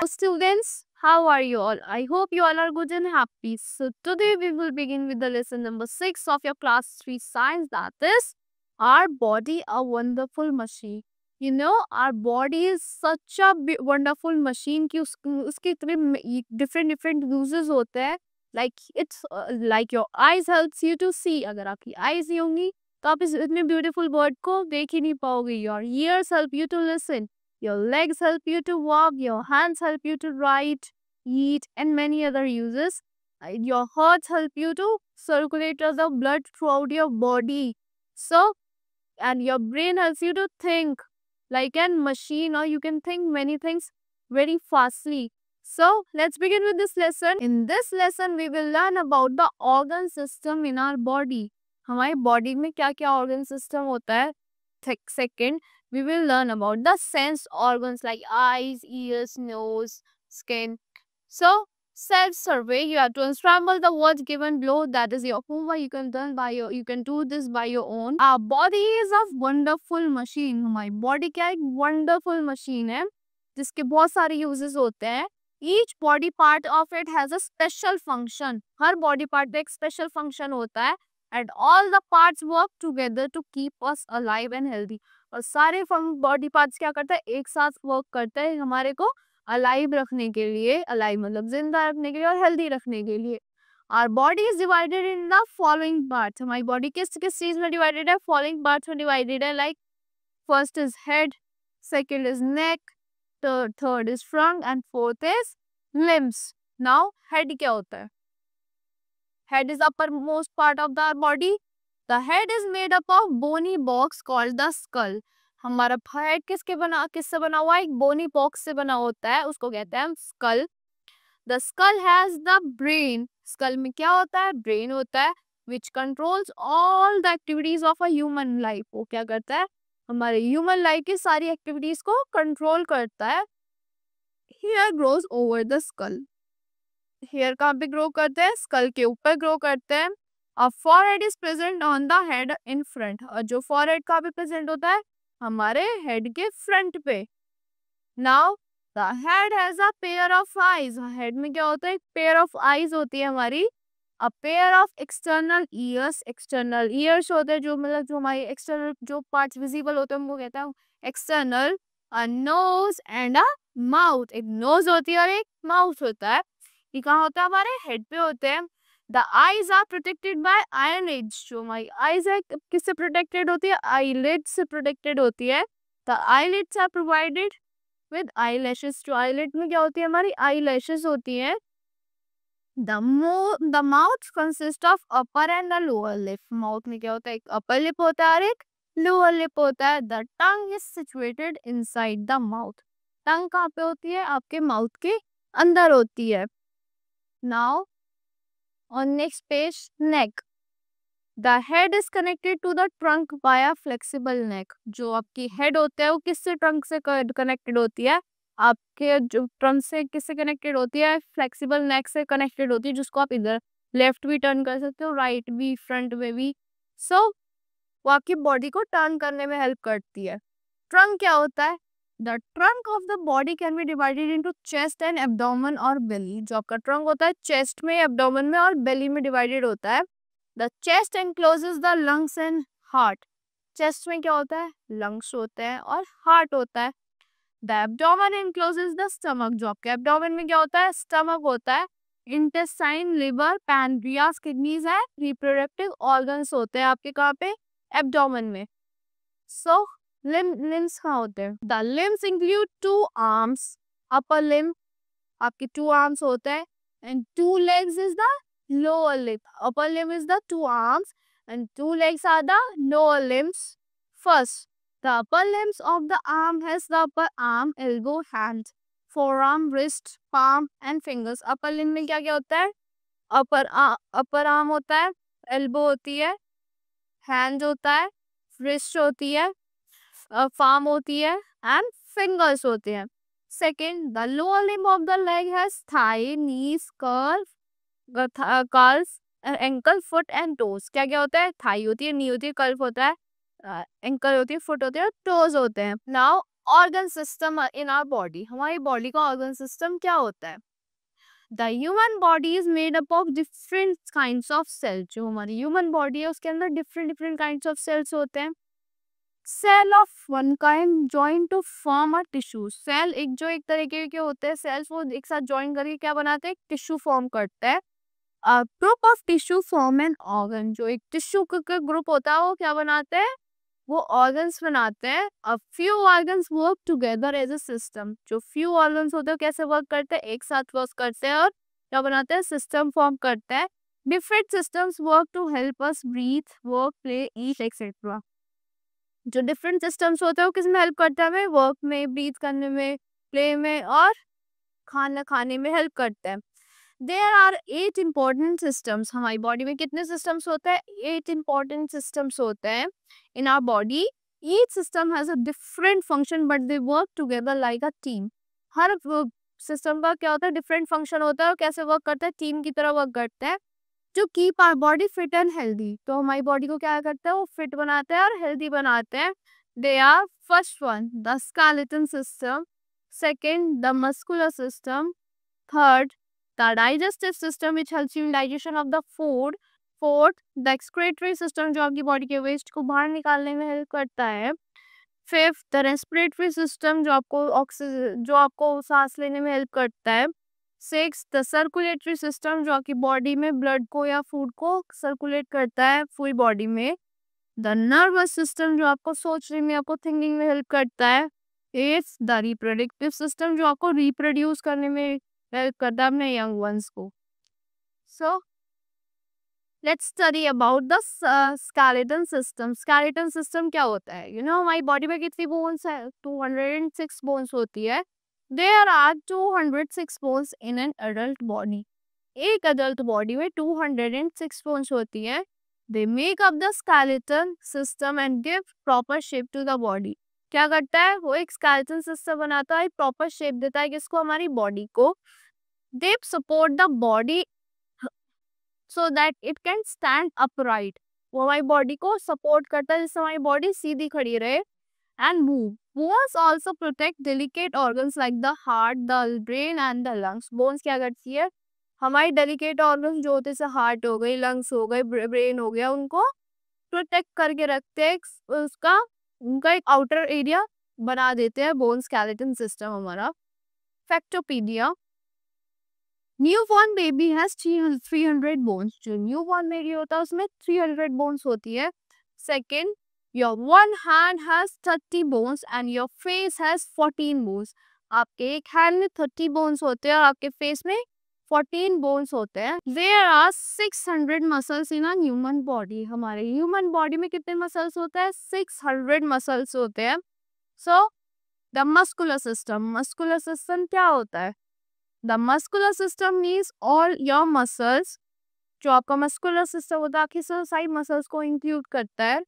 Students, how are you all? I hope you all are good and happy. So today we will begin with the lesson number 6 of your class 3 science, that is our body a wonderful machine. You know, our body is such a wonderful machine कि उसके इतने different uses होते हैं. Like it's like your eyes helps you to see. अगर आपकी eyes नहीं होंगी तो आप इस इतने beautiful bird को देख ही नहीं पाओगे. Your ears help you to listen. Your legs help you to walk, your hands help you to write, eat, and many other uses. Your hearts help you to circulate the blood throughout your body. So, and your brain helps you to think like a machine, or you can think many things very fastly. So, let's begin with this lesson. In this lesson, we will learn about the organ system in our body. हमारे body में क्या क्या organ system होता है. Second, we will learn about the sense organs like eyes, ears, nose, skin. So, self-survey, you have to unscramble the words given below. That is your homework. You can do this by your own. Our body is a wonderful machine. हमारी body क्या एक wonderful machine है जिसके बहुत सारे uses होते हैं. Each body part of it has a special function. Her body part पे एक special function होता है. And all the parts work together to keep us alive and healthy. और सारे बॉडी पार्ट्स क्या करते हैं, एक साथ वर्क करते हैं हमारे को अलाइव रखने के लिए. अलाइव मतलब जिंदा रखने के लिए और हेल्दी रखने के लिए. Our body is divided in the following parts. हमारी बॉडी किस किस चीज में डिवाइडेड है, फॉलोइंग पार्ट्स में डिवाइडेड है. Like first is head, second is neck, third is trunk and fourth is limbs. Now head क्या होता है? Head is uppermost part of the body. The head is made up of bony box called the skull. हमारा head किससे बना हुआ है? एक बोनी box से बना होता है, उसको कहते हैं skull. The skull has the brain. Skull में क्या होता है? ब्रेन होता है, which controls all the activities of a human life. वो क्या करता है? हमारे ह्यूमन लाइफ की सारी एक्टिविटीज को कंट्रोल करता है. Hair grows over the skull. Hair कहाँ पे ग्रो करते हैं? स्कल के ऊपर ग्रो करते हैं. A forehead is present on the head in front. और जो फॉरहेड कहाँ पे प्रेजेंट होता है? हमारे हेड के फ्रंट पे. Now the head has a pair of eyes. Head में क्या होता है? एक पेयर ऑफ आईज होती है हमारी. A pair of external years. External years होते हैं जो मतलब जो हमारी एक्सटर्नल जो पार्ट्स विजिबल होते हैं उनको कहते हैं external. A knows and a mouth. एक नोज होती है और एक माउथ होता है. ये कहाँ होता है? हमारे हेड पे होते हैं. The eyes are protected by eyelids. जो हमारी आईज है किससे प्रोटेक्टेड होती है? आईलिड से प्रोटेक्टेड होती है. The eyelids are provided with eyelashes. जो आईलिड में क्या होती है? हमारी आईलैशेस होती है. The mouth consist of upper and the lower lip. Mouth में क्या होता है? एक अपर लिप होता है और एक लोअर लिप होता है. The tongue is situated inside the mouth. Tongue कहाँ पे होती है? आपके माउथ के अंदर होती है. Now, on next page, neck. The head is connected to the trunk by a flexible neck. जो आपकी head होता है वो किससे trunk से connected होती है? आपके जो trunk से किससे connected होती है? Flexible neck से connected होती है, जिसको आप इधर left भी turn कर सकते हो, right भी, front में भी. So, वो आपकी body को turn करने में help करती है. Trunk क्या होता है? The trunk of the body can be divided into chest and abdomen or belly. जो आपका trunk होता है chest में, abdomen में और belly में divided होता है. The chest encloses the lungs and heart. Chest में क्या होता है? lungs होते हैं और heart होता है. The abdomen encloses the stomach. जो आपके abdomen में क्या होता है? stomach होता है. Intestine, liver, pancreas, kidneys है. reproductive organs होते हैं आपके कहाँ पे? abdomen में. So, limbs कहाँ होते हैं? The limbs include 2 arms. Upper limb आपके 2 arms होते हैं and 2 legs is the lower limb. Upper limb is the 2 arms and 2 legs are the lower limbs. First, the upper limbs of the arm has the upper arm, elbow, hand, forearm, wrist, palm and fingers. Upper limb में क्या क्या होता है? upper arm होता है, elbow होती है, hand होता है, wrist होती है, palm होती है and fingers होते हैं. Second, the lower limb of the leg has thigh, knees, calves, ankle, foot and toes. क्या क्या होता है? thigh होती है, knee होती है, calf होता है, ankle होती है, foot होती है और toes होते हैं. Now, organ system in our body, हमारी बॉडी का ऑर्गन सिस्टम क्या होता है? The human body is made up of different kinds of cells. जो हमारी ह्यूमन बॉडी है उसके अंदर different different kinds of cells होते हैं। Cell of one kind join to form a tissue. Cell एक तरीके के होते हैं सेल्स, वो एक साथ जॉइन करके क्या बनाते हैं? टिश्यू फॉर्म करते हैं। A group of tissue form an organ. जो एक टिश्यू का ग्रुप होता है वो क्या बनाते हैं? वो ऑर्गन्स बनाते हैं। A few organs work together as a system. जो फ्यू ऑर्गन्स होते हैं कैसे वर्क करते हैं? एक साथ वर्क करते हैं और क्या बनाते हैं? सिस्टम फॉर्म करते हैं। Different systems work to help us breathe, work, play, eat etcetera. जो डिफरेंट सिस्टम्स होते हैं वो किस में हेल्प करते हैं? हमें वर्क में, ब्रीथ करने में, प्ले में और खाना खाने में हेल्प करते हैं। There are 8 important systems। हमारी बॉडी में कितने सिस्टम्स होते हैं? 8 important systems होते हैं in our body। Each system has a different function but they work together like a team। Her system का क्या होता है? डिफरेंट फंक्शन होता है और कैसे वर्क करता है? टीम की तरह वर्क करता है। जो keep our body fit and healthy. तो हमारी बॉडी को क्या करता है? वो फिट बनाते हैं और हेल्दी बनाते हैं। They are first one the skeleton system, second the muscular system, third the digestive system which helps you in digestion of the food, fourth the excretory system जो आपकी बॉडी के वेस्ट को बाहर निकालने में हेल्प करता है, फिफ्थ द रेस्पिरेटरी सिस्टम जो आपको ऑक्सीजन जो आपको सांस लेने में हेल्प करता है, सिक्स द सर्कुलेटरी सिस्टम जो आपकी बॉडी में ब्लड को या फूड को सर्कुलेट करता है पूरी बॉडी में, द नर्वस सिस्टम जो आपको सोचने में, आपको थिंकिंग में हेल्प करता है, एट्थ द रिप्रोडक्टिव सिस्टम जो आपको रिप्रोड्यूस करने में हेल्प करता है अपने यंग वंस को। So let's study about the skeleton system. Skeleton system क्या होता है? हमारी बॉडी में कितनी बोन्स है? 206 बोन्स होती है। There are 206 bones in an adult body. एक अडल्ट बॉडी में 206 बोन्स होती है। They make up the skeleton system and give proper shape to the body. क्या करता है? वो एक स्केलेटन सिस्टम बनाता है, प्रॉपर शेप देता है किसको? हमारी बॉडी को। They support the body so that it can stand upright। वो हमारी बॉडी को सपोर्ट करता है जिससे हमारी बॉडी सीधी खड़ी रहे and move। Bones also protect delicate organs like the heart, the brain and the lungs। Bones क्या करती है? हमारी delicate organs जो होते हैं जैसे हार्ट हो गई, लंग्स हो गए, ब्रेन हो गया, उनको प्रोटेक्ट करके रखते हैं। उसका उनका एक आउटर एरिया बना देते हैं बोन स्केलेटन सिस्टम हमारा। फैक्टोपीडिया न्यूबॉर्न बेबी हैज 300 बोन्स। जो न्यूबॉर्न बेबी होता है उसमें 300 बोन्स होती है। Second your one hand has 30 bones and your face has 14 bones. आपके एक हैंड में 30 बोन्स होते हैं और आपके फेस में 14 बोन्स होते हैं। There are 600 muscles in a human body. हमारे ह्यूमन बॉडी में कितने मसल्स होते हैं? 600 मसल्स होते हैं। So the muscular system. Muscular system क्या होता है? The muscular system means all your muscles। जो आपका मस्कुलर सिस्टम होता है आपकी सारी मसल्स को इंक्लूड करता है।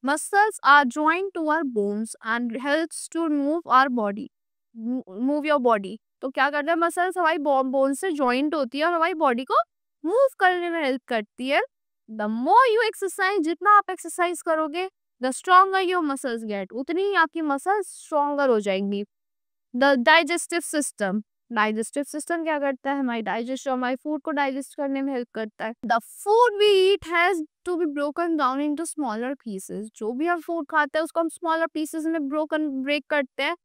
Muscles are joint to our bones and helps to move our body, move your body. तो क्या करता है? मसल्स हमारी बोन्स से जॉइंट होती है और हमारी बॉडी को मूव करने में हेल्प करती है। द मोर यू एक्सरसाइज, जितना आप एक्सरसाइज करोगे the stronger your muscles get, उतनी ही आपकी मसल्स स्ट्रॉन्गर हो जाएंगी। The digestive system. Digestive system क्या करता है? हमारी डाइजेशन, हमारी फूड को डाइजेस्ट करने में हेल्प करता है। The food we eat has to be broken down into smaller pieces. जो भी हम फूड खाते हैं उसको हम स्मॉलर पीसेस में ब्रेक करते हैं।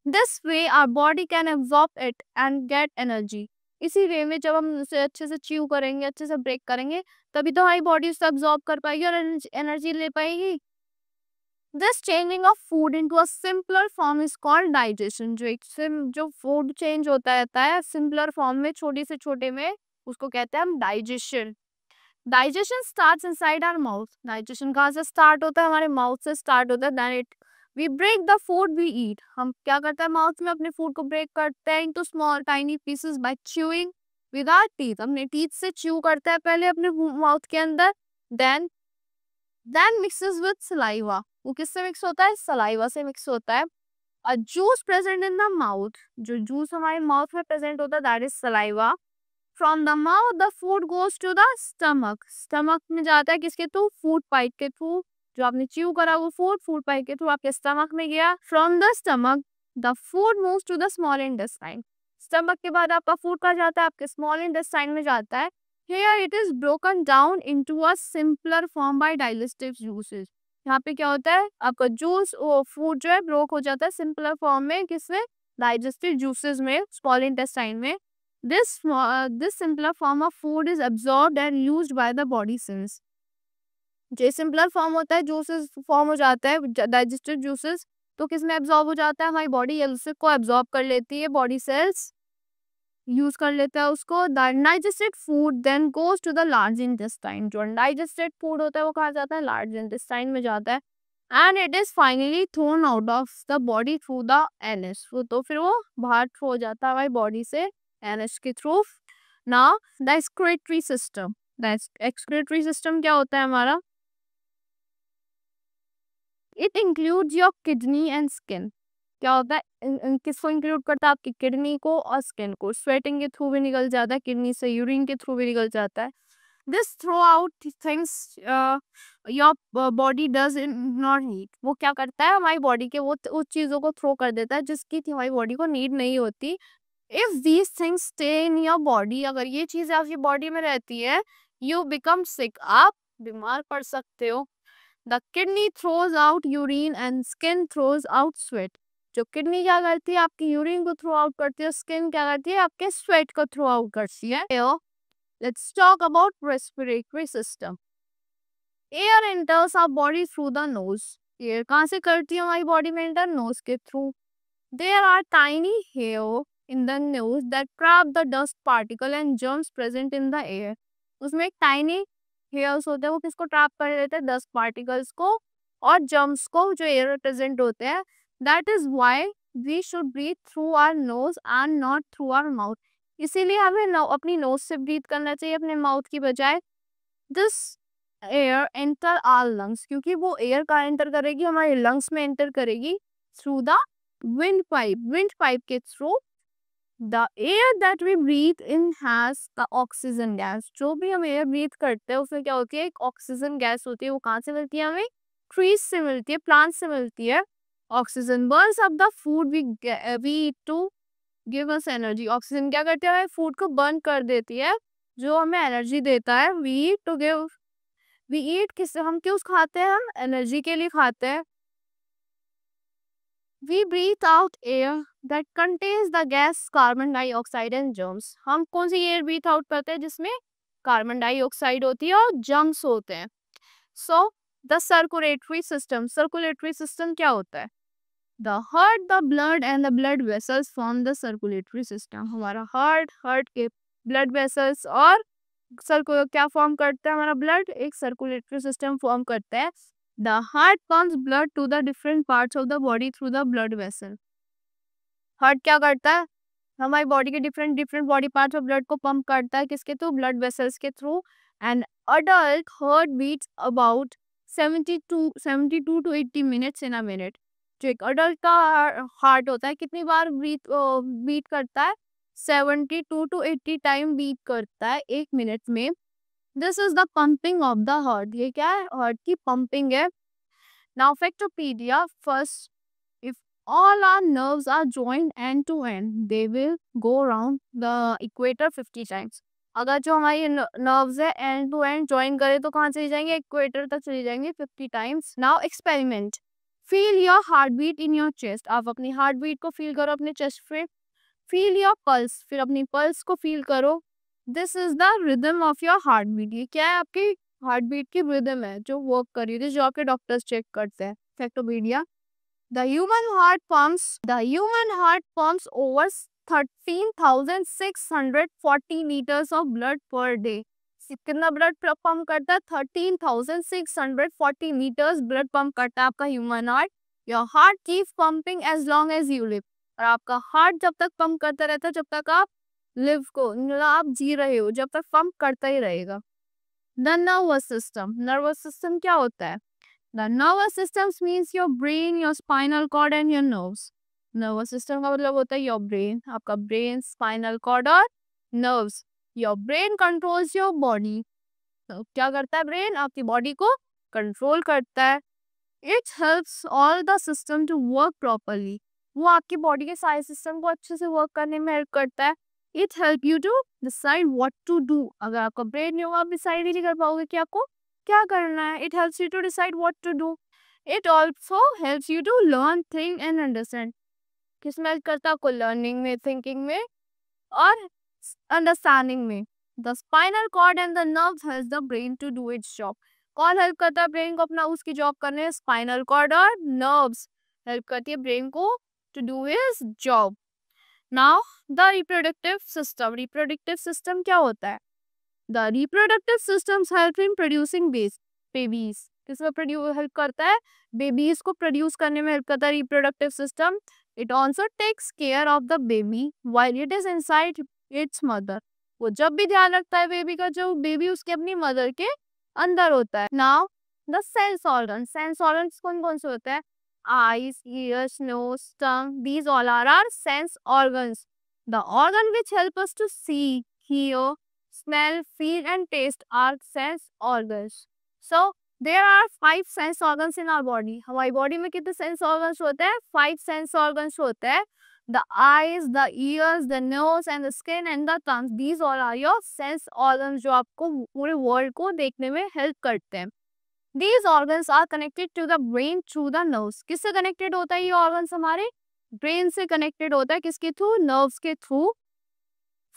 This way our body can absorb it and get energy. इसी वे में जब हम उसे अच्छे से च्यू करेंगे, अच्छे से ब्रेक करेंगे, तभी तो हमारी बॉडी उसे एब्जॉर्ब कर पाएगी और एनर्जी ले पाएगी। This changing of food into a simpler form is called digestion। जो फूड चेंज होता रहता है सिंपलर फॉर्म में, छोटे से छोटे में, उसको कहते हैं हम digestion. Digestion starts inside our mouth. Digestion कहाँ से स्टार्ट होता है? हमारे माउथ से स्टार्ट होता है। Then it we break the food we eat. हम क्या करते हैं? माउथ में अपने फूड को ब्रेक करते हैं into small tiny pieces by chewing with our teeth. अपने टीथ से च्यू करते हैं पहले अपने माउथ के अंदर। Then mixes with saliva. वो किससे मिक्स होता है? सलाइवा से मिक्स होता है। A juice present in the mouth. जो जूस हमारे माउथ में प्रेजेंट होता है that is saliva. From the mouth the food goes to the stomach. Stomach में जाता है किसके थ्रू? फूड पाइप के थ्रू। जो आपने च्यू करा वो फूड पाइप के थ्रू आपके स्टमक में गया। From the stomach the food moves to the small intestine. Stomach के बाद आपका फूड कहाँ जाता है? आपके स्मॉल इंटेस्टाइन में जाता है। Here it is broken down into a simpler form by digestive juices. यहाँ पे क्या होता है? आपका जूस फूड जो है ब्रोक हो जाता है सिंपलर फॉर्म में, किसमें? डाइजेस्टिव जूसेस में, स्मॉल इंटेस्टाइन में. This simpler form of food is absorbed and used by the body cells. जो सिंपलर फॉर्म होता है, जूसेस फॉर्म हो जाता है डाइजेस्टिव जूसेस, तो किस में एब्जॉर्ब हो जाता है? हमारी बॉडी उसे को एब्जॉर्ब कर लेती है, बॉडी सेल्स यूज कर लेता है उसको. The undigested food then goes to the large intestine. जो अनडाइजेस्टेड फूड होता है वो कहाँ जाता है? लार्ज इंटेस्टाइन में जाता है. And it is finally thrown out of the body through the NS. तो फिर वो बाहर थ्रो हो जाता है हमारी बॉडी से एनएस के through. Now the excretory system. The excretory system क्या होता है हमारा? It includes your kidney and skin. क्या होता है? किसको इंक्लूड करता है? आपकी किडनी को और स्किन को. स्वेटिंग के थ्रू भी निकल जाता है किडनी से, यूरिन के थ्रू भी निकल जाता है. This throw out things your body does not need. वो क्या करता है? हमारी बॉडी के वो उस चीज़ों को थ्रो कर देता है जिसकी हमारी बॉडी को नीड नहीं होती. If these things stay in your body, अगर ये चीज़ें आपकी बॉडी में रहती है, यू बिकम सिक. आप बीमार पड़ सकते हो. The kidney throws out urine and skin throws out sweat. जो किडनी क्या करती है? आपकी यूरिन को थ्रो आउट करती है. स्किन क्या करती है? आपके स्वेट को थ्रो आउट करती है. Let's talk about respiratory system. Air enters our body through the nose. Air कहाँ से करती है हमारी बॉडी में एंटर? नोज के through. There are tiny hair in the nose that trap the dust particle and germs present in the air. उसमें एक tiny hairs होते हैं, वो किसको ट्रैप कर देते हैं? dust particles को और germs को जो air में present होते हैं. That is why we should breathe through our nose and not through our mouth. इसीलिए हमें अपनी nose से breathe करना चाहिए अपने mouth की बजाय. This air enter our lungs, क्योंकि वो air कहाँ enter करेगी? हमारे lungs में enter करेगी through the windpipe. windpipe के through. The air that we breathe in has the oxygen gas. जो भी हम एयर ब्रीथ करते हैं उसमें क्या होती है? एक ऑक्सीजन गैस होती है. वो कहाँ से मिलती है हमें? ट्रीज से मिलती है, प्लांट से मिलती है. Oxygen burns up the food we eat to give us energy. Oxygen क्या करती है? फूड को बर्न कर देती है जो हमें एनर्जी देता है. We eat to give. We eat किस, हम क्यों खाते हैं? हम एनर्जी के लिए खाते हैं. We breathe out air that contains the gas carbon dioxide and germs. हम कौन सी एयर ब्रीथ आउट करते हैं जिसमें कार्बन डाइऑक्साइड होती है और जर्म्स होते हैं. So the circulatory system. Circulatory system क्या होता है? The heart, the blood and the blood vessels form the circulatory system. हमारा हार्ट के ब्लड वेसल्स और क्या फॉर्म करता है? हमारा ब्लड एक सर्कुलेटरी सिस्टम फॉर्म करता है. The heart pumps blood to the different parts of the body through the blood vessel. Heart क्या करता है? हमारी बॉडी के डिफरेंट बॉडी पार्ट्स में ब्लड को पंप करता है. किसके थ्रू? ब्लड वेसल्स के through. And adult heart beats about 72 to 80 minutes in a minute. जो एक अडल्ट का हार्ट होता है कितनी बार बीट करता है? 72 to 80 टाइम बीट करता है एक मिनट में. This is the pumping of the heart. ये क्या है? हार्ट की पंपिंग है. Now factopedia. First, if all our nerves are joined end to end, they will go around the equator 50 times. अगर जो हमारी नर्व्स है एंड टू एंड ज्वाइन करे तो कहाँ चली जाएंगे? इक्वेटर तक चली जाएंगे 50 times. Now experiment. Feel your heart beat in your chest. आप अपनी हार्ट बीट को फील करो अपने चेस्ट पे. Feel your pulse. फिर अपनी पल्स को फील करो. This is the rhythm of your heart beat. ये क्या है? आपकी हार्ट बीट की रिदम है जो वर्क कर रही है, जो आपके डॉक्टर्स चेक करते हैं. फैक्टोपीडिया. The human heart pumps over 13,640 liters of blood per day. कितना ब्लड पंप करता है? 13,640 liters ब्लड पंप करता है आपका human heart. Your heart keeps pumping as long as you live. और आपका हार्ट जब तक पंप करता रहता है जब तक आप लिव को, आप जी रहे हो, जब तक पंप करता ही रहेगा. The nervous system. Nervous system क्या होता है? The nervous system means your brain, your spinal cord and your nerves. Nervous system का मतलब होता है your brain. आपका brain, spinal cord और nerves. Your brain controls your body. तो क्या करता है brain? आपकी body को control करता है. It helps all the system to work properly. वो आपकी बॉडी के सारे सिस्टम को अच्छे से वर्क करने में हेल्प करता है। It help you to decide what to do. अगर आपका ब्रेन नहीं होगा आप डिसाइड ही नहीं कर पाओगे कि आपको क्या करना है। It helps you to decide what to do. It also helps you to learn, think and understand. किसमें हेल्प करता है आपको? लर्निंग में, थिंकिंग में और अंडरस्टैंडिंग में। The spinal cord and the nerves help the brain to do its job. कौन help करता है ब्रेन को अपना उसकी जॉब करने में? स्पाइनल कॉर्ड और नर्व्स हेल्प करती है ब्रेन को to do his job. Now the reproductive system. Reproductive system क्या होता है? The reproductive systems help in producing babies. किसमें हेल्प करता है? बेबीज को प्रोड्यूस करने में हेल्प करता है reproductive system. It also takes care of the baby while it is inside its mother. वो जब भी ध्यान रखता है बेबी का, जो बेबी उसके अपनी मदर के अंदर होता है। Now the sense organ. Sense organs कौन कौन से होते हैं? eyes, ears, nose, tongue. These all are our sense organs. The organ which help us to see, hear, smell, feel and taste are sense organs. So there are 5 sense organs in our body. हमारी body में कितने sense organs होते हैं? 5 sense organs होते हैं। The eyes, the ears, the nose and the skin and the tongue. These all are your sense organs जो आपको पूरे वर्ल्ड को देखने में हेल्प करते हैं। These organs are connected to the brain through the nerves. किससे कनेक्टेड होता है ये ऑर्गन्स? हमारे ब्रेन से कनेक्टेड होता है। किसके थ्रू? नर्व्स के through.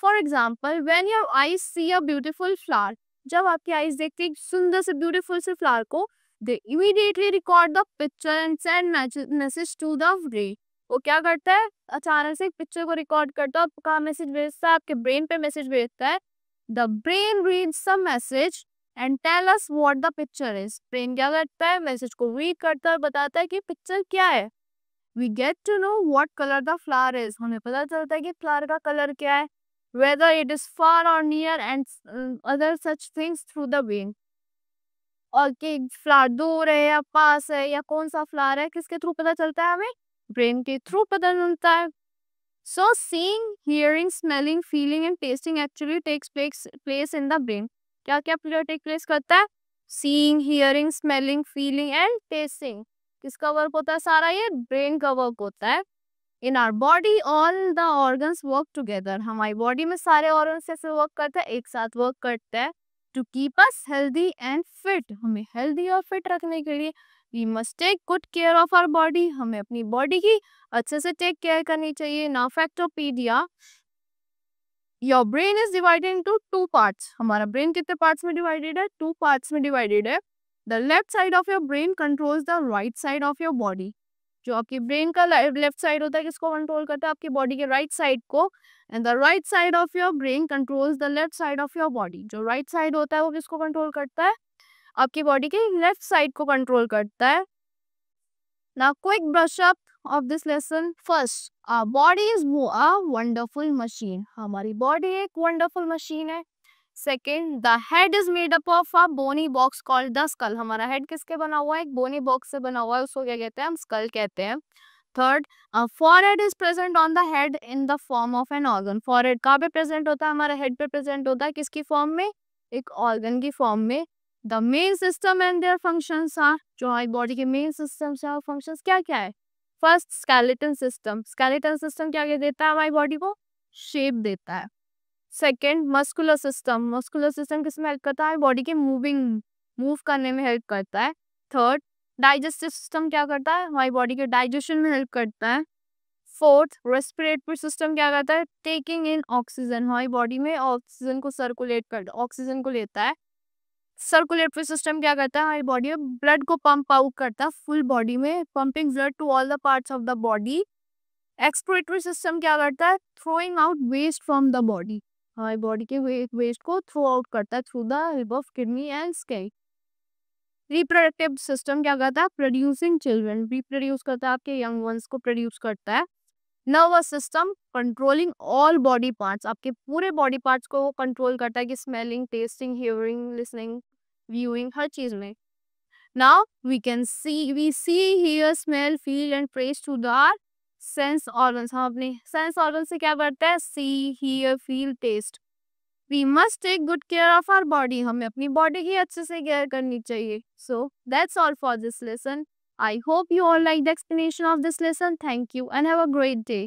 For example when your eyes C a beautiful flower, जब आपकी आईज देखती है सुंदर से ब्यूटीफुल से फ्लावर को, they immediately record the picture and send message to the brain. वो क्या करता है? अचानक से एक पिक्चर को रिकॉर्ड करता है, आपका मैसेज भेजता है, आपके ब्रेन पे मैसेज भेजता है। The brain reads the message and tell us what the picture is. Brain क्या करता है? मैसेज को रीड करता है, बताता है कि पिक्चर क्या है। We get to know what colour the flower is. हमें पता चलता है कि फ्लावर का कलर क्या है। whether it is far or near and other such things through the brain। और कि फ्लावर दूर है या पास है या कौन सा फ्लावर है, किसके थ्रू पता चलता है? हमें ब्रेन के थ्रू पता चलता है। So seeing, hearing, smelling, feeling and tasting actually takes place in the brain. क्या क्या टेक प्लेस करता है? Seeing, hearing, smelling, feeling and tasting. किसका वर्क होता है सारा? ये ब्रेन का वर्क होता है। In our body all the organs work together. हमारी बॉडी में सारे ऑर्गन्स ऐसे वर्क करते हैं, एक साथ वर्क करते हैं to keep us healthy and fit. हमें हेल्दी और फिट रखने के लिए we must take good care of our body. हमें अपनी बॉडी की अच्छे से टेक केयर करनी चाहिए। Now factopedia. Your brain is divided into 2 parts. हमारा ब्रेन कितने पार्ट्स में डिवाइडेड है? 2 पार्ट्स में डिवाइडेड है। The left side of your brain controls the right side of your body. जो आपकी ब्रेन का लेफ्ट साइड होता है किसको कंट्रोल करता है? आपकी बॉडी के राइट साइड को। And the right side of your brain controls the left side of your body. जो राइट साइड होता है वो किसको कंट्रोल करता है? आपकी बॉडी के लेफ्ट साइड को कंट्रोल करता है। Now quick brush up of this lesson. First, our body is a wonderful machine. हमारी body एक wonderful machine है। Second, the head is made up of a bony box called the skull. हमारा head किसके बना हुआ है? एक bony box से बना हुआ है, उसको क्या कहते हैं? हम skull कहते हैं। Third, a forehead is present on the head in the form of an organ. Forehead कहाँ पे present होता है? हमारे head पे present होता है। किसकी form में? एक organ की form में। The main system and their functions are, जो हमारी बॉडी के मेन सिस्टम्स हैं और फंक्शंस क्या क्या है? First, skeleton system. Skeleton system क्या क्या देता है? हमारी बॉडी को शेप देता है। Second, muscular system. Muscular system किसमें हेल्प करता है? बॉडी के मूव करने में हेल्प करता है। थर्ड, डाइजेस्टिव सिस्टम क्या करता है? हमारी बॉडी के डाइजेशन में हेल्प करता है। फोर्थ, रेस्पिरेटरी सिस्टम क्या करता है? Taking in oxygen. हमारी बॉडी में ऑक्सीजन को सर्कुलेट कर ऑक्सीजन को लेता है। सर्कुलेटरी सिस्टम क्या करता है? हमारी बॉडी में ब्लड को पंप आउट करता है, फुल बॉडी में pumping blood to all the parts of the body. Excretory system क्या करता है? Throwing out waste from the body. हमारी बॉडी के वेस्ट को थ्रो आउट करता है through the help of kidney and skin. Reproductive system क्या करता है? Producing children. रिप्रोड्यूस करता है, आपके यंग वंस को प्रोड्यूस करता है। Nervous system controlling all body parts. आपके पूरे बॉडी पार्ट्स को वो कंट्रोल करता है कि smelling, tasting, hearing, listening, viewing, हर चीज में। Now we see, hear, smell, feel and taste through the sense organs. हम अपने सेंस ऑर्गन से क्या करते हैं? See, hear, feel, taste. We must take good care of our body. हमें अपनी बॉडी की अच्छे से केयर करनी चाहिए। So that's all for this lesson. I hope you all like the explanation of this lesson. Thank you and have a great day.